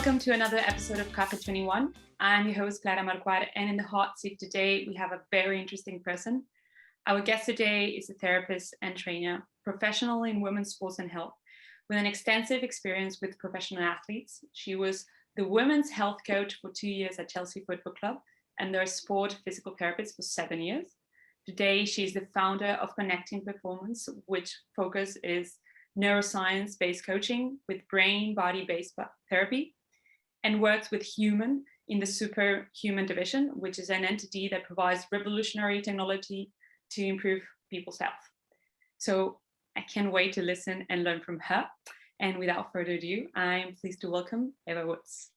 Welcome to another episode of Café 21. I'm your host, Clara Marquardt, and in the hot seat today, we have a very interesting person. Our guest today is a therapist and trainer, professional in women's sports and health, with an extensive experience with professional athletes. She was the women's health coach for 2 years at Chelsea Football Club and their sport physical therapist for 7 years. Today, she's the founder of Connecting Performance, which focus is neuroscience-based coaching with brain-body-based therapy, and works with Human in the Superhuman division, which is an entity that provides revolutionary technology to improve people's health. So I can't wait to listen and learn from her. And without further ado, I'm pleased to welcome Eva Woods.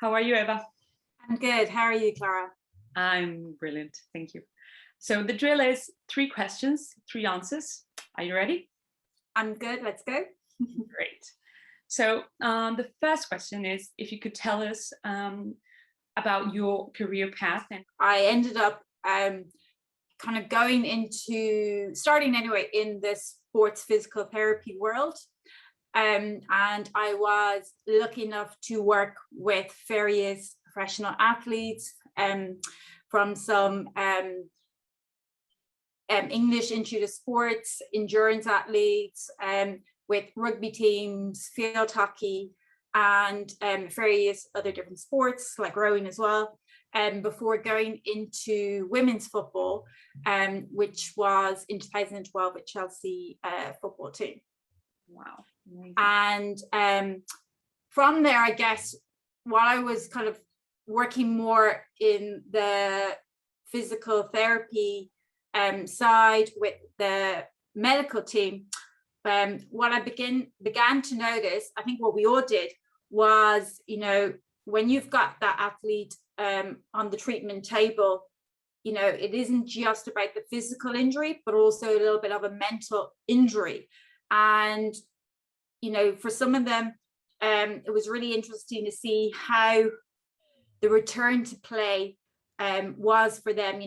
How are you, Eva? I'm good. How are you, Clara? I'm brilliant. Thank you. So the drill is 3 questions, 3 answers. Are you ready? I'm good. Let's go. Great. So the first question is if you could tell us about your career path. And I ended up kind of going into starting anyway in the sports physical therapy world. And I was lucky enough to work with various professional athletes from some English into the sports, endurance athletes, with rugby teams, field hockey, and various other different sports like rowing as well, before going into women's football, which was in 2012 with Chelsea football team. Wow. Amazing. And from there, I guess, while I was kind of working more in the physical therapy side with the medical team, what I began to notice, I think what we all did was, when you've got that athlete on the treatment table, it isn't just about the physical injury, but also a little bit of a mental injury. And, for some of them, it was really interesting to see how the return to play was for them,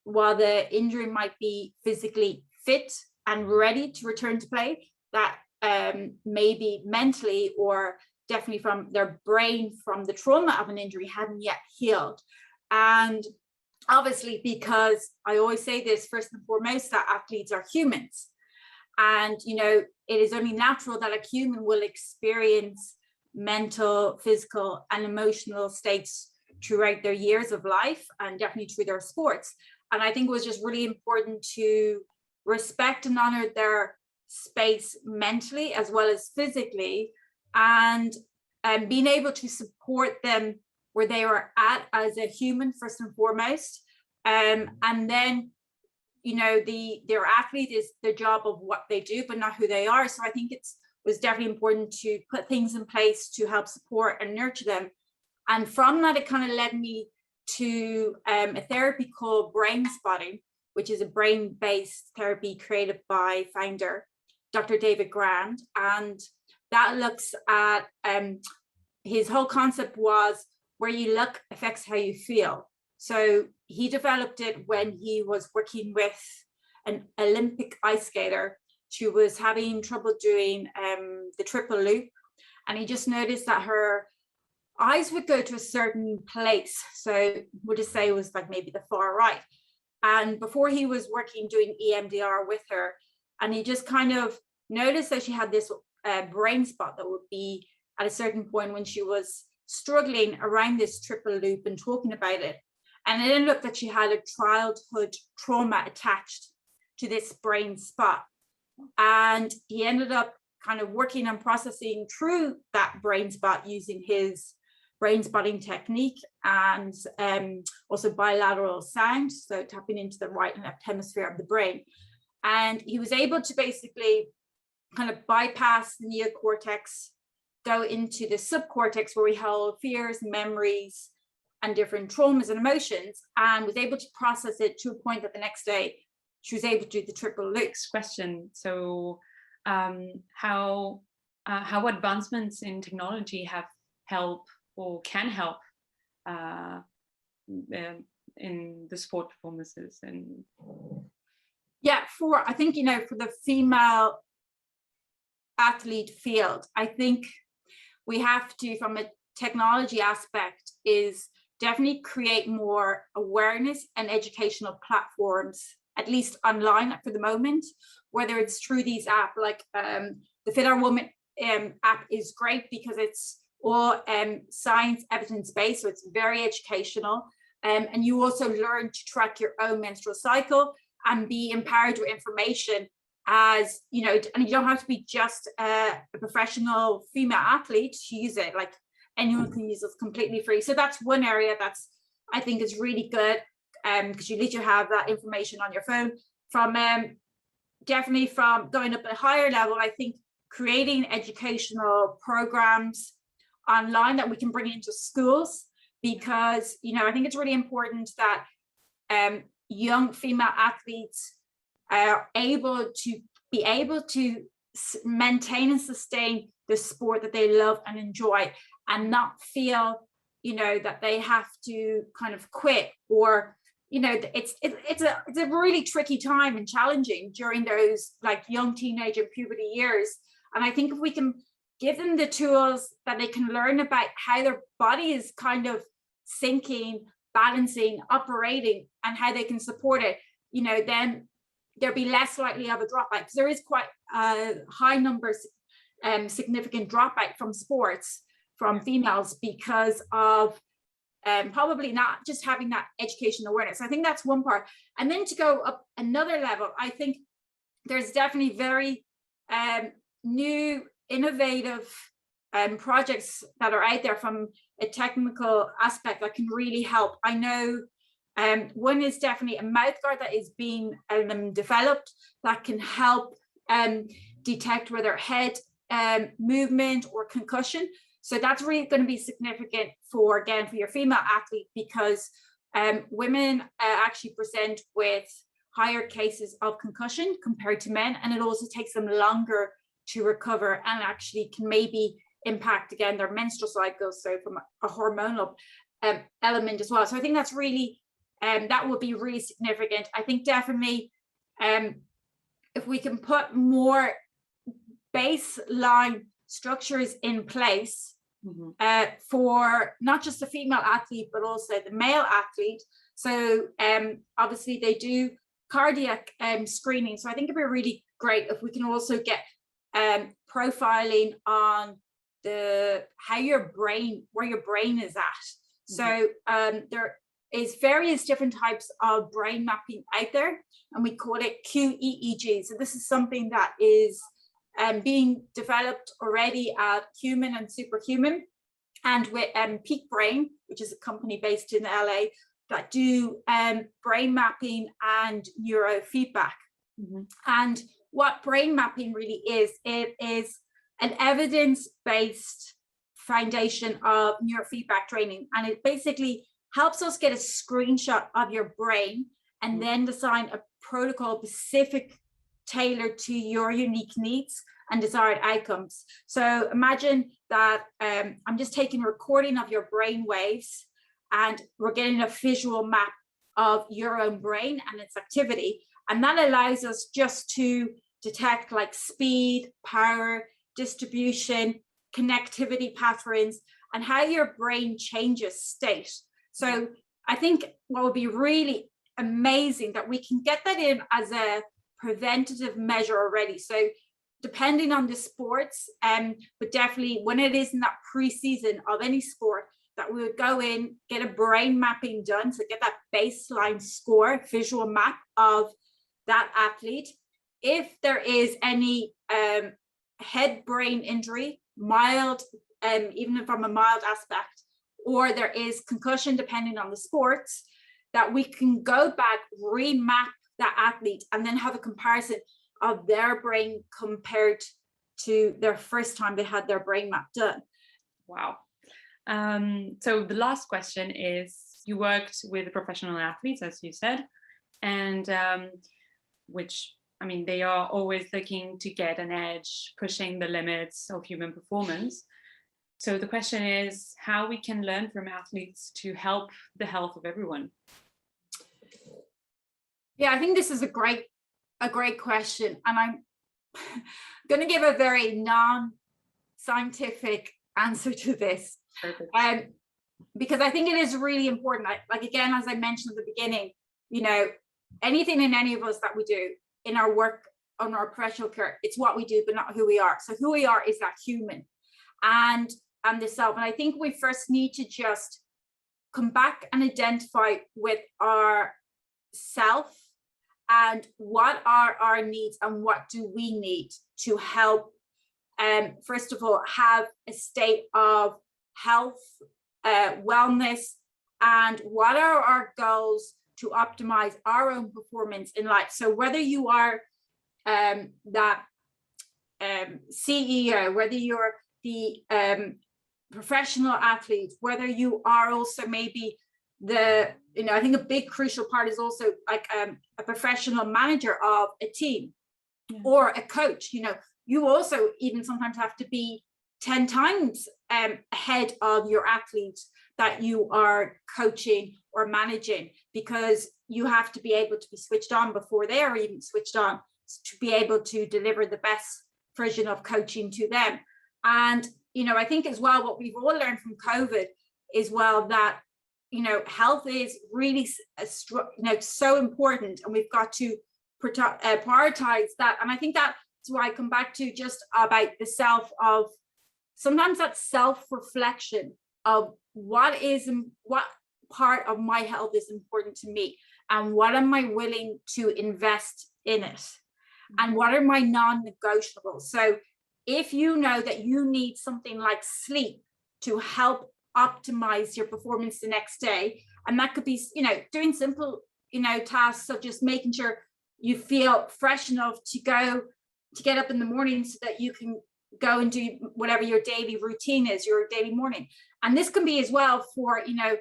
while the injury might be physically fit and ready to return to play, that maybe mentally or definitely from their brain, from the trauma of an injury, hadn't yet healed. And obviously, because I always say this, first and foremost, that athletes are humans. And, it is only natural that a human will experience mental, physical, and emotional states throughout their years of life, and definitely through their sports. And I think it was just really important to respect and honor their space mentally as well as physically, and being able to support them where they are at as a human first and foremost. And then, their athlete is the job of what they do, but not who they are. So I think it was definitely important to put things in place to help support and nurture them. And from that, it kind of led me to a therapy called Brain Spotting, which is a brain-based therapy created by founder Dr. David Grand. And that looks at, his whole concept was where you look affects how you feel. So he developed it when he was working with an Olympic ice skater. She was having trouble doing the triple loop. And he just noticed that her eyes would go to a certain place. So we'll just say it was like maybe the far right. And before he was working doing EMDR with her, and he just kind of noticed that she had this brain spot that would be at a certain point when she was struggling around this triple loop and talking about it. And it ended up that she had a childhood trauma attached to this brain spot. And he ended up kind of working on processing through that brain spot using his brain spotting technique and also bilateral sound, so tapping into the right and left hemisphere of the brain. And he was able to basically kind of bypass the neocortex, go into the subcortex where we hold fears, memories, and different traumas and emotions, and was able to process it to a point that the next day she was able to do the triple loop. Next question. So how advancements in technology have helped or can help in the sport performances? And yeah, I think for the female athlete field, I think we have to, from a technology aspect is definitely create more awareness and educational platforms, at least online for the moment, whether it's through these apps like the Fit Our Woman app is great because it's all science evidence-based, so it's very educational. And you also learn to track your own menstrual cycle and be empowered with information, as you know, and you don't have to be just a professional female athlete to use it. Like anyone can use it, completely free. So that's one area that's, I think, is really good, because you literally have that information on your phone. From definitely from going up a higher level, I think creating educational programs online that we can bring into schools, because, you know, I think it's really important that young female athletes are able to maintain and sustain the sport that they love and enjoy, and not feel, you know, that they have to kind of quit, or, you know, it's a really tricky time and challenging during those like young teenage and puberty years. And I think if we can give them the tools that they can learn about how their body is kind of syncing, balancing, operating, and how they can support it, you know, then there'll be less likely of a dropout, because there is quite high numbers, significant dropout from sports from females because of probably not just having that education awareness. I think that's one part. And then to go up another level, I think there's definitely very new, innovative projects that are out there from a technical aspect that can really help. I know one is definitely a mouth guard that is being developed that can help detect whether head movement or concussion. So that's really going to be significant for, again, for your female athlete, because women actually present with higher cases of concussion compared to men, and it also takes them longer to recover, and actually can maybe impact, again, their menstrual cycle, so from a hormonal element as well. So I think that's really, that would be really significant. I think definitely if we can put more baseline structures in place for not just the female athlete, but also the male athlete. So obviously they do cardiac screening. So I think it'd be really great if we can also get profiling on how your brain, where your brain is at. So there is various different types of brain mapping out there, and we call it QEEG. So this is something that is being developed already at Human and Superhuman, and with Peak Brain, which is a company based in LA that do brain mapping and neurofeedback. And what brain mapping really is, it is an evidence-based foundation of neurofeedback training, and it basically helps us get a screenshot of your brain and then design a protocol specific, tailored to your unique needs and desired outcomes. So imagine that I'm just taking a recording of your brain waves, and we're getting a visual map of your own brain and its activity. And that allows us just to detect like speed, power, distribution, connectivity patterns, and how your brain changes state. So I think what would be really amazing that we can get that in as a preventative measure already. So depending on the sports, but definitely when it is in that pre-season of any sport, that we would go in, get a brain mapping done, so get that baseline score, visual map of that athlete. If there is any head brain injury, mild, even from a mild aspect, or there is concussion depending on the sports, that we can go back, remap that athlete, and then have a comparison of their brain compared to their first time they had their brain map done. Wow. So the last question is, you worked with professional athletes, as you said, and which, I mean, they are always looking to get an edge, pushing the limits of human performance. So the question is how we can learn from athletes to help the health of everyone. Yeah, I think this is a great question, and I'm going to give a very non-scientific answer to this, Perfect. Because I think it is really important. Like again, as I mentioned at the beginning, you know, anything in any of us that we do in our work, on our professional career, it's what we do, but not who we are. So who we are is that human and the self. And I think we first need to just come back and identify with our self and what are our needs and what do we need to help, first of all, have a state of health, wellness, and what are our goals to optimize our own performance in life. So whether you are that CEO, whether you're the professional athlete, whether you are also maybe the, you know, I think a big crucial part is also like a professional manager of a team or a coach. You know, you also even sometimes have to be 10 times ahead of your athletes that you are coaching or managing, because you have to be able to be switched on before they are even switched on to be able to deliver the best version of coaching to them. And, you know, I think as well, what we've all learned from COVID is, well, that, you know, health is really, so important, and we've got to prioritize that. And I think that's why I come back to just about the self of sometimes that self-reflection of what part of my health is important to me, and what am I willing to invest in it, and what are my non-negotiables. So if you know that you need something like sleep to help optimize your performance the next day, and that could be, you know, doing simple, you know, tasks of just making sure you feel fresh enough to get up in the morning so that you can go and do whatever your daily routine is, your daily morning. And this can be as well for, you know,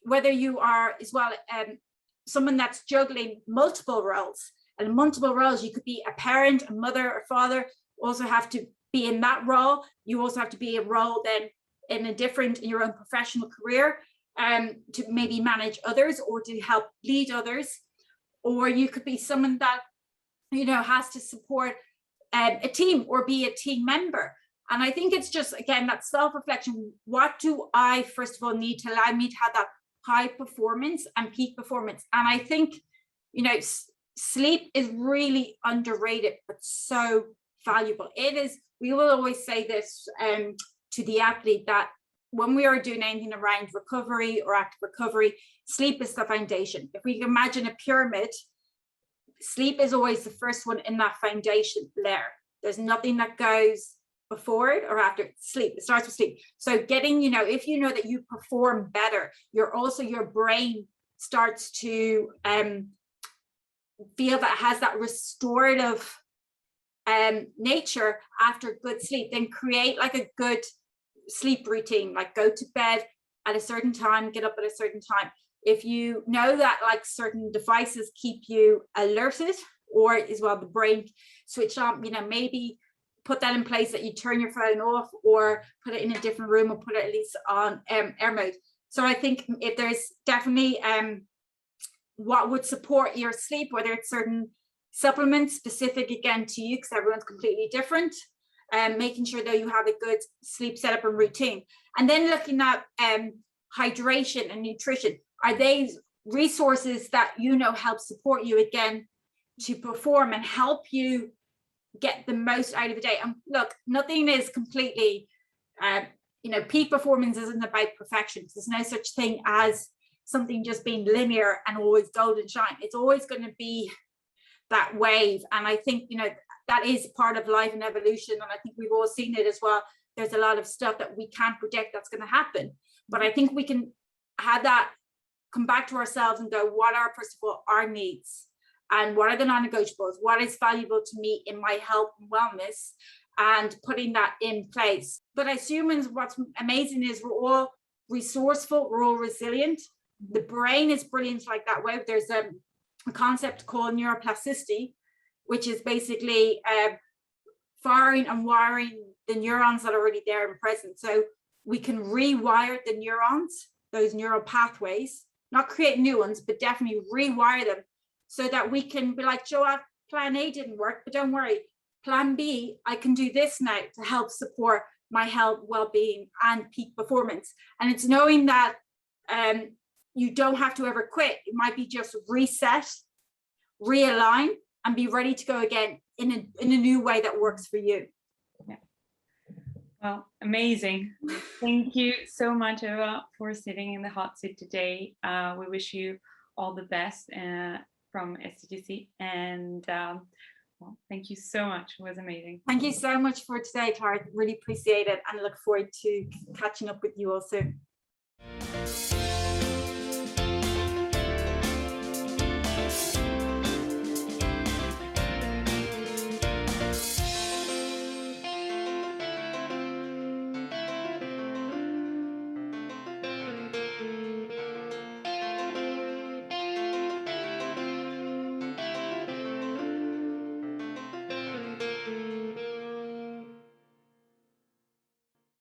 whether you are as well someone that's juggling multiple roles. And multiple roles, you could be a parent, a mother, or father, also have to be in that role. You also have to be a role then in your own professional career, to maybe manage others or to help lead others. Or you could be someone that, you know, has to support a team or be a team member. And I think it's just, again, that self-reflection. What do I, first of all, need to allow me to have that high performance and peak performance? And I think, you know, sleep is really underrated, but so valuable. It is, we will always say this to the athlete, that when we are doing anything around recovery or active recovery, sleep is the foundation. If we can imagine a pyramid, sleep is always the first one in that foundation layer. There's nothing that goes before it or after sleep. It starts with sleep. So getting, you know, if you know that you perform better, your brain starts to feel that it has that restorative nature after good sleep. Then create like a good sleep routine, like go to bed at a certain time, get up at a certain time. If you know that like certain devices keep you alerted, or as well the brain switch on, you know, maybe put that in place, that you turn your phone off or put it in a different room, or put it at least on air mode. So I think if there's definitely what would support your sleep, whether it's certain supplements specific again to you, because everyone's completely different, making sure that you have a good sleep setup and routine. And then looking at hydration and nutrition. Are they resources that, you know, help support you again to perform and help you get the most out of the day? And look, nothing is completely, you know, peak performance isn't about perfection. There's no such thing as something just being linear and always golden shine. It's always going to be that wave. And I think, you know, that is part of life and evolution. And I think we've all seen it as well. There's a lot of stuff that we can't predict that's going to happen. But I think we can have that, come back to ourselves and go, what are, first of all, our needs? And what are the non-negotiables? What is valuable to me in my health and wellness? And putting that in place. But as humans, what's amazing is we're all resourceful, we're all resilient. The brain is brilliant like that way. There's a concept called neuroplasticity, which is basically firing and wiring the neurons that are already there and present. So we can rewire the neurons, those neural pathways, not create new ones, but definitely rewire them, so that we can be like, Joe, plan A didn't work, but don't worry, plan B, I can do this now to help support my health, well-being, and peak performance. And it's knowing that you don't have to ever quit. It might be just reset, realign, and be ready to go again in a new way that works for you. Yeah. Well, amazing. Thank you so much, Eva, for sitting in the hot seat today. We wish you all the best from STGC, and well, thank you so much. It was amazing. Thank you so much for today, Clara. Really appreciate it, and look forward to catching up with you all soon.